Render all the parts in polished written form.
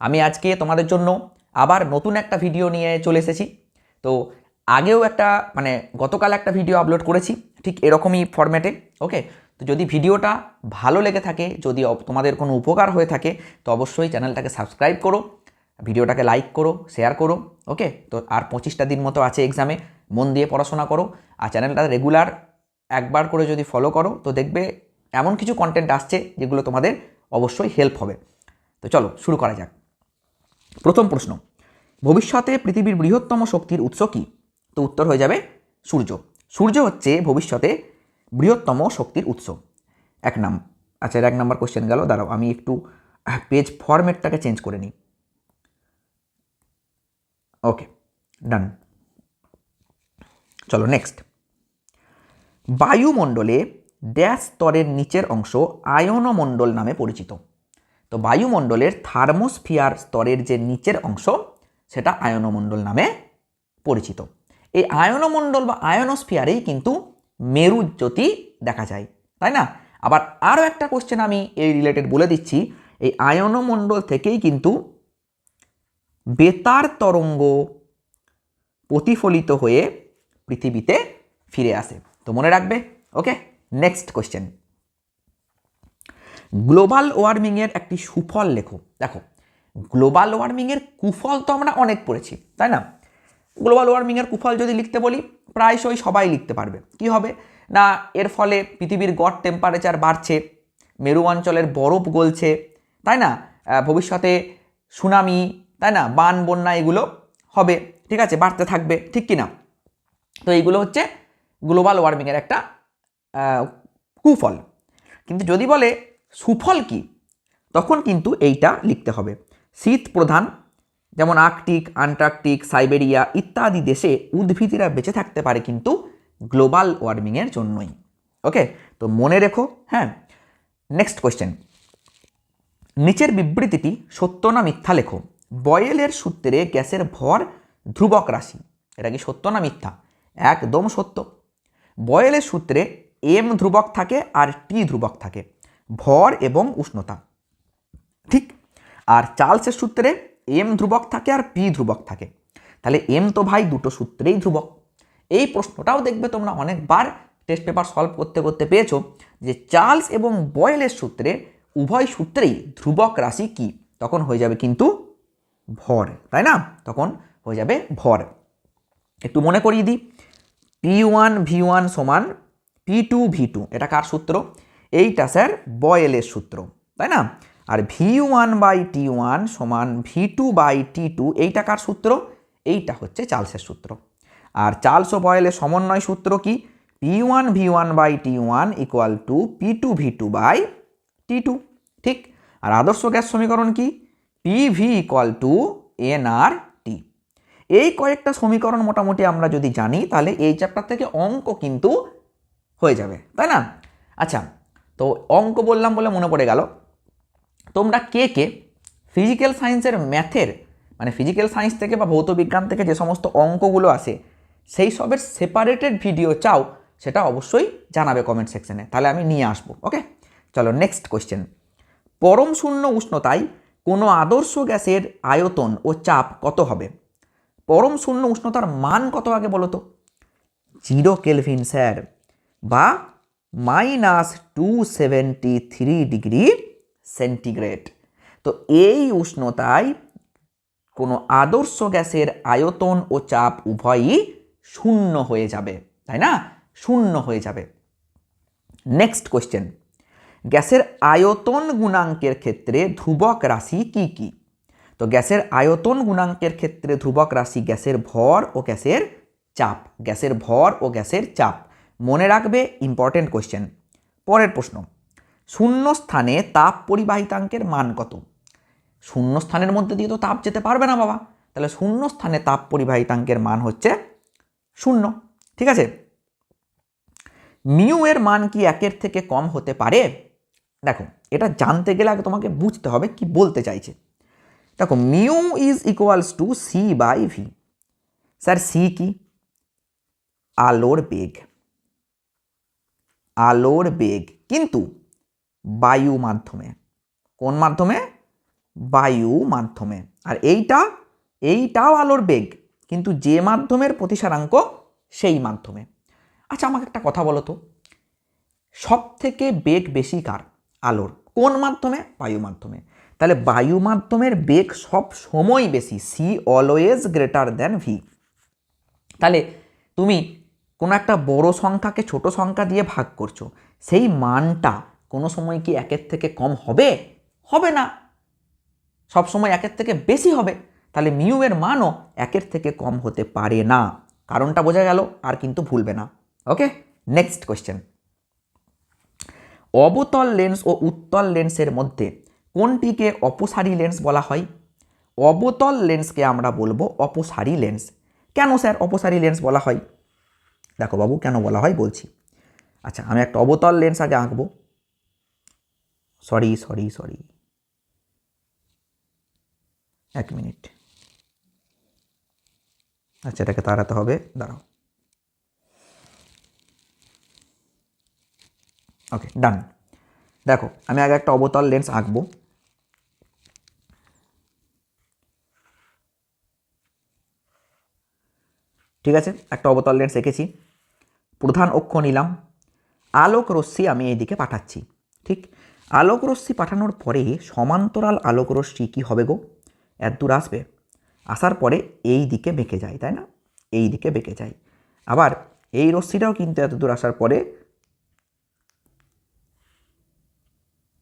আমি আজকে তোমাদের জন্য আবার নতুন একটা ভিডিও নিয়ে চলে এসেছি। তো আগেও একটা গতকাল একটা ভিডিও আপলোড করেছি ঠিক এরকমই ফরম্যাটে। ওকে, তো যদি ভিডিওটা ভালো লেগে থাকে, যদি তোমাদের কোনো উপকার হয়ে থাকে, তো অবশ্যই চ্যানেলটাকে সাবস্ক্রাইব করো, ভিডিওটাকে লাইক করো, শেয়ার করো। ওকে, তো আর 25টা দিন মতো আছে এক্সামে, মন দিয়ে পড়াশোনা করো। আর চ্যানেলটা রেগুলার একবার করে যদি ফলো করো তো দেখবে এমন কিছু কন্টেন্ট আসছে যেগুলো তোমাদের অবশ্যই হেল্প হবে। তো চলো শুরু করা যাক। প্রথম প্রশ্ন, ভবিষ্যতে পৃথিবীর বৃহত্তম শক্তির উৎস কী? তো উত্তর হয়ে যাবে সূর্য। সূর্য হচ্ছে ভবিষ্যতে বৃহত্তম শক্তির উৎস। আচ্ছা, এর 1 নম্বর কোশ্চেন গেল। দাঁড়াও আমি একটু পেজ ফরম্যাটটাকে চেঞ্জ করে নিই। ওকে, ডান। চলো নেক্সট। বায়ুমণ্ডলে ড্যাশ স্তরের নিচের অংশ আয়নমণ্ডল নামে পরিচিত। তো বায়ুমণ্ডলের থার্মোস্ফিয়ার স্তরের যে নিচের অংশ সেটা আয়নমণ্ডল নামে পরিচিত। এই আয়নমণ্ডল বা আয়নোস্ফিয়ারেই কিন্তু মেরুজ্যোতি দেখা যায়, তাই না? আবার আরও একটা কোশ্চেন আমি এই রিলেটেড বলে দিচ্ছি। এই আয়নমণ্ডল থেকেই কিন্তু বেতার তরঙ্গ প্রতিফলিত হয়ে পৃথিবীতে ফিরে আসে। তো মনে রাখবে। ওকে, নেক্সট কোশ্চেন। গ্লোবাল ওয়ার্মিংয়ের একটি সুফল লেখো। দেখো, গ্লোবাল ওয়ার্মিংয়ের কুফল তো আমরা অনেক পড়েছি, তাই না? গ্লোবাল ওয়ার্মিংয়ের কুফল যদি লিখতে বলি প্রায়শই সবাই লিখতে পারবে। কি হবে না, এর ফলে পৃথিবীর গড় টেম্পারেচার বাড়ছে, মেরু অঞ্চলের বরফ গলছে, তাই না? ভবিষ্যতে সুনামি, তাই না, বান বন্যা এগুলো হবে, ঠিক আছে, বাড়তে থাকবে, ঠিক কি না? তো এইগুলো হচ্ছে গ্লোবাল ওয়ার্মিংয়ের একটা কুফল। কিন্তু যদি বলে সুফল কি, তখন কিন্তু এইটা লিখতে হবে। শীত প্রধান যেমন আর্কটিক, আন্টার্কটিক, সাইবেরিয়া ইত্যাদি দেশে উদ্ভিদেরা বেঁচে থাকতে পারে কিন্তু গ্লোবাল ওয়ার্মিংয়ের জন্যই। ওকে, তো মনে রেখো। হ্যাঁ, নেক্সট কোয়েশ্চেন। নিচের বিবৃতিটি সত্য না মিথ্যা লেখো। বয়েলের সূত্রে গ্যাসের ভর ধ্রুবক রাশি। এটা কি সত্য না মিথ্যা? একদম সত্য। বয়েলের সূত্রে এম ধ্রুবক থাকে আর টি ধ্রুবক থাকে, ভর এবং উষ্ণতা, ঠিক। আর চার্লসের সূত্রে এম ধ্রুবক থাকে আর পি ধ্রুবক থাকে। তাহলে এম তো ভাই দুটো সূত্রেই ধ্রুবক। এই প্রশ্নটাও দেখবে তোমরা অনেকবার টেস্ট পেপার সলভ করতে করতে পেয়েছো যে চার্লস এবং বয়েলের সূত্রে উভয় সূত্রেই ধ্রুবক রাশি কি, তখন হয়ে যাবে কিন্তু ভর, তাই না? তখন হয়ে যাবে ভর। একটু মনে করিয়ে দিই, P1V1 সমান P2V2, এটা কার সূত্র? এইটা স্যার বয়েলের সূত্র, তাই না? আর V1/T1 সমান V2/T2, এইটা কার সূত্র? এইটা হচ্ছে চার্লসের সূত্র। আর চার্লস ও বয়েলের সমন্বয় সূত্র কি? P1V1/T1 ইকুয়াল টু P2V2/T2, ঠিক। আর আদর্শ গ্যাস সমীকরণ কি? PV equal to nRT। এই কয়েকটা সমীকরণ মোটামুটি আমরা যদি জানি তাহলে এই চ্যাপ্টার থেকে অঙ্ক কিন্তু হয়ে যাবে, তাই না? আচ্ছা, তো অঙ্ক বললাম বলে মনে পড়ে গেল, তোমরা কে কে ফিজিক্যাল সায়েন্সের ম্যাথের ফিজিক্যাল সায়েন্স থেকে বা ভৌত বিজ্ঞান থেকে যে সমস্ত অঙ্কগুলো আসে সেই সবের সেপারেটেড ভিডিও চাও, সেটা অবশ্যই জানাবে কমেন্ট সেকশনে, তাহলে আমি নিয়ে আসবো। ওকে, চলো নেক্সট কোয়েশ্চেন। পরম শূন্য উষ্ণতায় কোনো আদর্শ গ্যাসের আয়তন ও চাপ কত হবে? পরম শূন্য উষ্ণতার মান কত আগে বলো তো? 0 কেলভিন স্যার, বা -273 ডিগ্রি সেন্টিগ্রেড। তো এই উষ্ণতায় কোনো আদর্শ গ্যাসের আয়তন ও চাপ উভয়ই শূন্য হয়ে যাবে, তাই না? শূন্য হয়ে যাবে। Next question. গ্যাসের আয়তন গুণাঙ্কের ক্ষেত্রে ধ্রুবক রাশি কি কি? তো গ্যাসের আয়তন গুণাঙ্কের ক্ষেত্রে ধ্রুবক রাশি গ্যাসের ভর ও গ্যাসের চাপ। গ্যাসের ভর ও গ্যাসের চাপ মনে রাখবে, ইম্পর্টেন্ট কোয়েশ্চেন। পরের প্রশ্ন, শূন্য স্থানে তাপ পরিবাহিতাঙ্কের মান কত? শূন্য স্থানের মধ্যে দিয়ে তো তাপ যেতে পারবে না বাবা, তাহলে শূন্য স্থানে তাপ পরিবাহিতাঙ্কের মান হচ্ছে 0, ঠিক আছে। মিউ এর মান কি 1 থেকে কম হতে পারে? দেখো, এটা জানতে গেলে আগে তোমাকে বুঝতে হবে কি বলতে চাইছে। দেখো, mu is equals to C/V। Sir C কি? আলোর বেগ। আলোর বেগ কিন্তু বায়ু মাধ্যমে। কোন মাধ্যমে? বায়ু মাধ্যমে। আর এইটাও আলোর বেগ, কিন্তু যে মাধ্যমের প্রতিসারাঙ্ক সেই মাধ্যমে। আচ্ছা আমাকে একটা কথা বলো তো, সব থেকে বেগ বেশি কার? আলোর। কোন মাধ্যমে? বায়ু মাধ্যমে। তাহলে বায়ু মাধ্যমের বেগ সব সময় বেশি, C always greater than V. তাহলে তুমি কোনো একটা বড় সংখ্যাকে ছোট সংখ্যা দিয়ে ভাগ করছো, সেই মানটা কোনো সময় কি একের থেকে কম হবে? হবে না, সব সময় একের থেকে বেশি হবে। তাহলে মিউ এর মানও একের থেকে কম হতে পারে না। কারণটা বোঝা গেল, আর কিন্তু ভুলবে না। ওকে, নেক্সট কোয়েশ্চেন। অবতল লেন্স ও উত্তল লেন্সের মধ্যে কোনটিকে অপসারী লেন্স বলা হয়? অবতল লেন্সকে আমরা বলবো অপসারী লেন্স। কেন স্যার অপসারী লেন্স বলা হয়? দেখো বাবু কেন বলা হয় বলছি। আচ্ছা আমি একটা অবতল লেন্স আগে আঁকবো। সরি, এক মিনিট। আচ্ছা এটাকে তাড়াতে হবে, দাঁড়াও। ওকে ডান। দেখো আমি আগে একটা অবতল লেন্স আঁকবো। ঠিক আছে, একটা অবতল লেন্স এঁকেছি। প্রধান অক্ষ নিলাম, আলোক রশ্মি আমি এইদিকে পাঠাচ্ছি। ঠিক, আলোক রশ্মি পাঠানোর পরে সমান্তরাল আলোক রশ্মি কী হবে গো? এত দূর আসবে, আসার পরে এই দিকে বেঁকে যায়, তাই না? এই দিকে বেঁকে যায়। আবার এই রশ্মিটাও কিন্তু এত দূর আসার পরে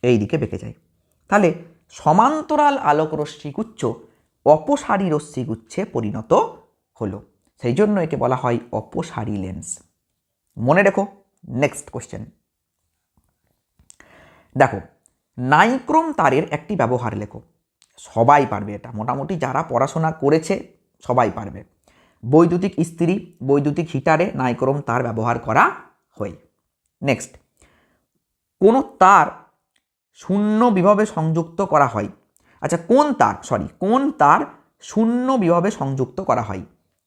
এই দিকে বেঁকে যায়। তাহলে সমান্তরাল আলোক রশ্মিগুচ্ছ অপসারী রশ্মিগুচ্ছে পরিণত হলো, সেই জন্য একে বলা হয় অপসারী লেন্স। মনে রেখো। নেক্সট কোশ্চেন দেখো, নাইক্রোম তারের একটি ব্যবহার লেখো। সবাই পারবে এটা, মোটামুটি যারা পড়াশোনা করেছে সবাই পারবে। বৈদ্যুতিক ইস্ত্রি, বৈদ্যুতিক হিটারে নাইক্রোম তার ব্যবহার করা হয়। নেক্সট, কোনো তার শূন্য বিভবে সংযুক্ত করা হয়। আচ্ছা কোন তার শূন্য বিভবে সংযুক্ত করা হয়?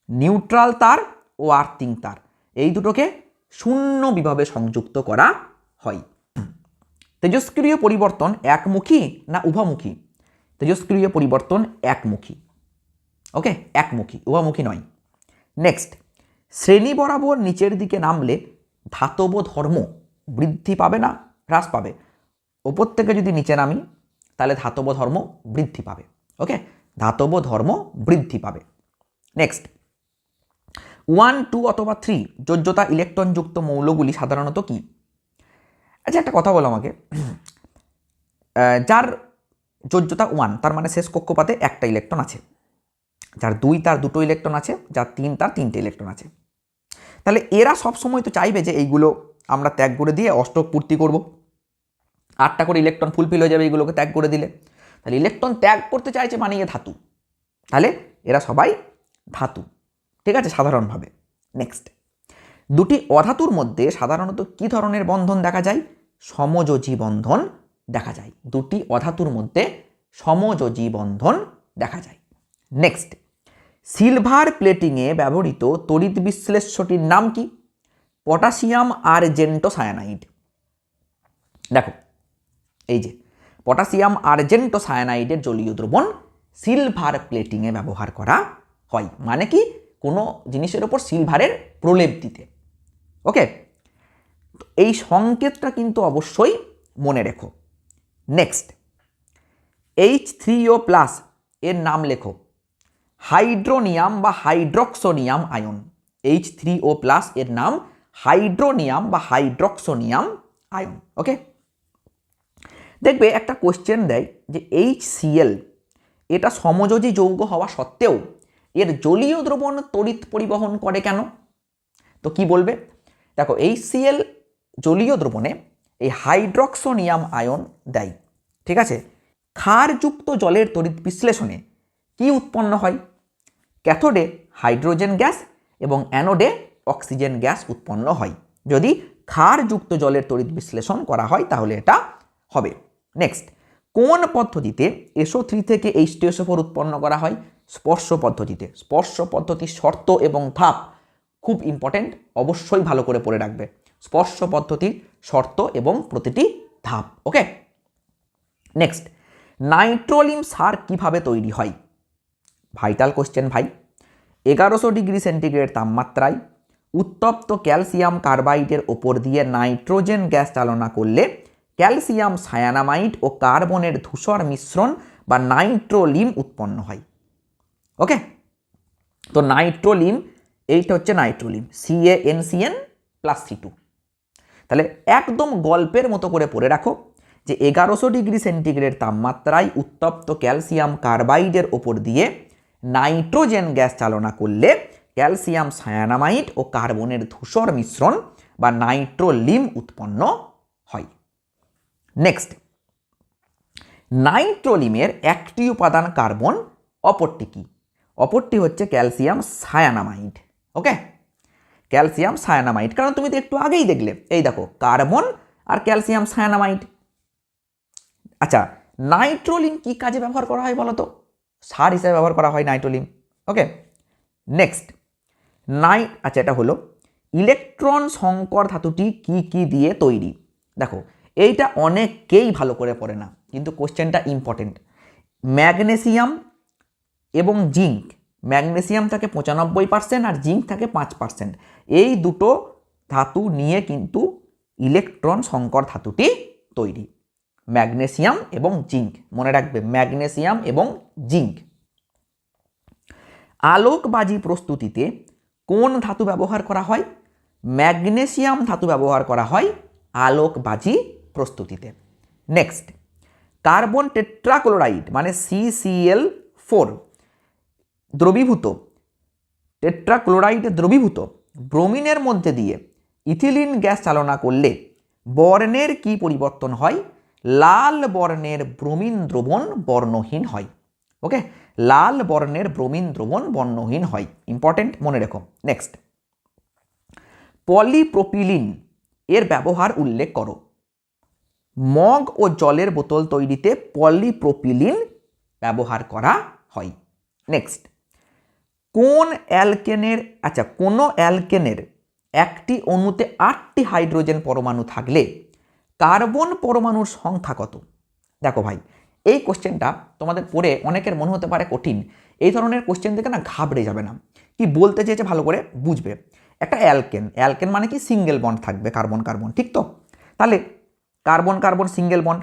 নিউট্রাল তার ও আর্থিং তার, এই দুটোকে শূন্য বিভবে সংযুক্ত করা হয়। তেজস্ক্রিয় পরিবর্তন একমুখী না উভমুখী? তেজস্ক্রিয় পরিবর্তন একমুখী। ওকে, একমুখী, উভমুখী নয়। নেক্সট, শ্রেণী বরাবর নিচের দিকে নামলে ধাতব ধর্ম বৃদ্ধি পাবে না হ্রাস পাবে? ওপর থেকে যদি নিচে নামি তাহলে ধাতব ধর্ম বৃদ্ধি পাবে। ওকে, ধাতব ধর্ম বৃদ্ধি পাবে। নেক্সট, 1, 2 অথবা 3 যোজ্যতা ইলেকট্রনযুক্ত মৌলগুলি সাধারণত কি? আচ্ছা একটা কথা বলো আমাকে, যার যোজ্যতা 1 তার মানে শেষ কক্ষপাতে একটা ইলেকট্রন আছে, যার 2 তার দুটো ইলেকট্রন আছে, যার 3 তার তিনটে ইলেকট্রন আছে। তাহলে এরা সবসময় তো চাইবে যে এইগুলো আমরা ত্যাগ করে দিয়ে অষ্টক পূর্তি করব, 8টা করে ইলেকট্রন ফুলফিল হয়ে যাবে এইগুলোকে ত্যাগ করে দিলে। তাহলে ইলেকট্রন ত্যাগ করতে চাইছে মানে এ ধাতু, তাহলে এরা সবাই ধাতু। ঠিক আছে, সাধারণভাবে। নেক্সট, দুটি অধাতুর মধ্যে সাধারণত কি ধরনের বন্ধন দেখা যায়? সমযোজী বন্ধন দেখা যায়। দুটি অধাতুর মধ্যে সমযোজী বন্ধন দেখা যায়। নেক্সট, সিলভার প্লেটিংয়ে ব্যবহৃত তড়িৎ বিশ্লেষ্যটির নাম কি? Potassium argento cyanide. দেখো এই যে পটাশিয়াম আর্জেন্টো সায়ানাইডের জলীয় দ্রবণ সিলভার প্লেটিংয়ে ব্যবহার করা হয়, মানে কি কোনো জিনিসের ওপর সিলভারের প্রলেপ দিতে। ওকে, এই সংকেতটা কিন্তু অবশ্যই মনে রেখো। নেক্সট, H3O+ এর নাম লেখো। হাইড্রোনিয়াম বা হাইড্রক্সোনিয়াম আয়ন। H3O+ এর নাম হাইড্রোনিয়াম বা হাইড্রক্সোনিয়াম আয়ন। ওকে, দেখবে একটা কোশ্চেন দেয় যে HCl এটা সমযোজী যৌগ হওয়া সত্ত্বেও এর জলীয় দ্রবণ তড়িৎ পরিবহন করে কেন? তো কি বলবে? দেখো HCl জলীয় দ্রবণে এই হাইড্রক্সোনিয়াম আয়ন দেয়। ঠিক আছে, ক্ষারযুক্ত জলের তড়িৎ বিশ্লেষণে কি উৎপন্ন হয়? ক্যাথোডে হাইড্রোজেন গ্যাস এবং অ্যানোডে অক্সিজেন গ্যাস উৎপন্ন হয়। যদি ক্ষারযুক্ত জলের তড়িৎ বিশ্লেষণ করা হয় তাহলে এটা হবে। নেক্সট, কোন পদ্ধতিতে SO3 থেকে H2SO4 উৎপন্ন করা হয়? স্পর্শ পদ্ধতিতে। স্পর্শ পদ্ধতির শর্ত এবং ধাপ খুব ইম্পর্টেন্ট, অবশ্যই ভালো করে পড়ে রাখবে। স্পর্শ পদ্ধতির শর্ত এবং প্রতিটি ধাপ। ওকে, নেক্সট, নাইট্রোলিম সার কিভাবে তৈরি হয়? ভাইটাল কোশ্চেন ভাই। 1100 ডিগ্রি সেন্টিগ্রেড তাপমাত্রায় উত্তপ্ত ক্যালসিয়াম কার্বাইডের ওপর দিয়ে নাইট্রোজেন গ্যাস চালনা করলে ক্যালসিয়াম সায়ানামাইড ও কার্বনের ধূসর মিশ্রণ বা নাইট্রোলিম উৎপন্ন হয়। ওকে, তো নাইট্রোলিম, এইটা হচ্ছে নাইট্রোলিম, CaNCN + C2। তাহলে একদম গল্পের মতো করে পড়ে রাখো যে 1100 ডিগ্রি সেন্টিগ্রেড তাপমাত্রায় উত্তপ্ত ক্যালসিয়াম কার্বাইডের ওপর দিয়ে নাইট্রোজেন গ্যাস চালনা করলে ক্যালসিয়াম সায়ানামাইড ও কার্বনের ধূসর মিশ্রণ বা নাইট্রোলিম উৎপন্ন হয়। নেক্সট, নাইট্রোলিমের একটি উপাদান কার্বন, অপরটি কি? অপরটি হচ্ছে ক্যালসিয়াম সায়ানামাইড। ওকে, ক্যালসিয়াম সায়ানামাইড, কারণ তুমি তো একটু আগেই দেখলে, এই দেখো কার্বন আর ক্যালসিয়াম সায়ানামাইড। আচ্ছা, নাইট্রোলিম কি কাজে ব্যবহার করা হয় বলো তো? সার হিসেবে ব্যবহার করা হয় নাইট্রোলিম। ওকে, নেক্সট, আচ্ছা এটা হলো ইলেকট্রন সংকর ধাতুটি কি কি দিয়ে তৈরি? দেখো এইটা অনেকেই ভালো করে পড়ে না, কিন্তু কোশ্চেনটা ইম্পর্টেন্ট। ম্যাগনেসিয়াম এবং জিঙ্ক, ম্যাগনেসিয়াম থাকে 95% আর জিঙ্ক থাকে 5%। এই দুটো ধাতু নিয়ে কিন্তু ইলেকট্রন সংকর ধাতুটি তৈরি। ম্যাগনেসিয়াম এবং জিঙ্ক, মনে রাখবে ম্যাগনেসিয়াম এবং জিঙ্ক। আলোকবাজি প্রস্তুতিতে কোন ধাতু ব্যবহার করা হয়? ম্যাগনেসিয়াম ধাতু ব্যবহার করা হয় আলোকবাজি প্রস্তুতিতে। নেক্সট, কার্বন টেট্রাক্লোরাইড মানে CCl4 দ্রবীভূত, টেট্রাক্লোরাইড দ্রবীভূত ব্রোমিনের মধ্যে দিয়ে ইথিলিন গ্যাস চালনা করলে বর্ণের কি পরিবর্তন হয়? লাল বর্ণের ব্রোমিন দ্রবণ বর্ণহীন হয়। ওকে, লাল বর্ণের ব্রোমিন দ্রবণ বর্ণহীন হয়, ইম্পর্টেন্ট, মনে রেখো। নেক্সট, পলিপ্রোপিলিন এর ব্যবহার উল্লেখ করো। মগ ও জলের বোতল তৈরিতে পলিপ্রোপিলিন ব্যবহার করা হয়। নেক্সট, কোন অ্যালকেনের, আচ্ছা কোনো অ্যালকেনের একটি অণুতে 8টি হাইড্রোজেন পরমাণু থাকলে কার্বন পরমাণুর সংখ্যা কত? দেখো ভাই, এই কোশ্চেনটা তোমাদের পড়ে অনেকের মনে হতে পারে কঠিন। এই ধরনের কোশ্চেন থেকে না ঘাবড়ে যাবে না, কি বলতে চেয়েছে ভালো করে বুঝবে। একটা অ্যালকেন, অ্যালকেন মানে কি সিঙ্গেল বন্ড থাকবে, কার্বন কার্বন, ঠিক তো? তাহলে কার্বন কার্বন সিঙ্গেল বন্ড।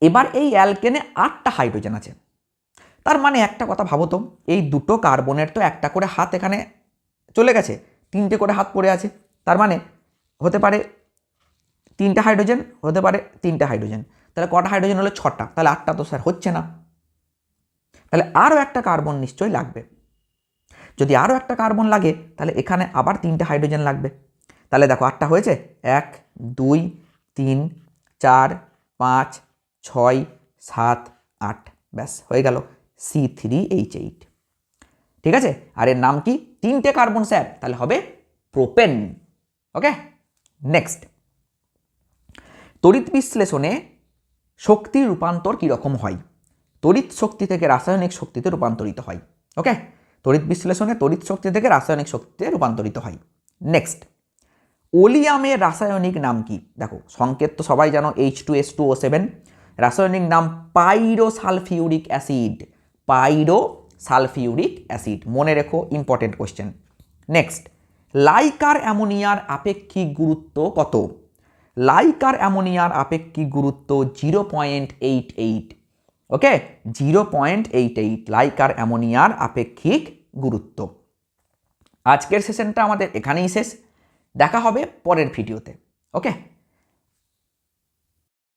এবার এই অ্যালকেনে 8টা হাইড্রোজেন আছে, তার মানে একটা কথা ভাবো তো, এই দুটো কার্বনের তো একটা করে হাত এখানে চলে গেছে, 3টে করে হাত পড়ে আছে, তার মানে হতে পারে 3টে হাইড্রোজেন, হতে পারে 3টে হাইড্রোজেন। তাহলে কটা হাইড্রোজেন হলো? 6টা। তাহলে 8টা তো স্যার হচ্ছে না, তাহলে আরও একটা কার্বন নিশ্চয়ই লাগবে। যদি আরও একটা কার্বন লাগে তাহলে এখানে আবার 3টে হাইড্রোজেন লাগবে। তাহলে দেখো 8টা হয়েছে, 1 2 3 4 5 6 7 8, ব্যাস হয়ে গেল C3H8। ঠিক আছে, আর এর নাম কি? 3টে কার্বন স্যার, তাহলে হবে প্রোপেন। ওকে, নেক্সট, তড়িৎ বিশ্লেষণে শক্তির রূপান্তর কীরকম হয়? তড়িৎ শক্তি থেকে রাসায়নিক শক্তিতে রূপান্তরিত হয়। ওকে, তড়িৎ বিশ্লেষণে তড়িৎ শক্তি থেকে রাসায়নিক শক্তিতে রূপান্তরিত হয়। নেক্সট, ওলিয়ামের রাসায়নিক নাম কি? দেখো সংকেত তো সবাই জানো, H2S2O7, রাসায়নিক নাম পাইরোসালফিউরিক অ্যাসিড, পাইরোসালফিউরিক অ্যাসিড, মনে রেখো, ইম্পর্টেন্ট কোশ্চেন। নেক্সট, লাইকার অ্যামোনিয়ার আপেক্ষিক গুরুত্ব কত? লাইকার অ্যামোনিয়ার আপেক্ষিক গুরুত্ব 0.88। ওকে, 0.88 লাইকার অ্যামোনিয়ার আপেক্ষিক গুরুত্ব। আজকের সেশনটা আমাদের এখানেই শেষ, দেখা হবে পরের ভিডিওতে। ওকে।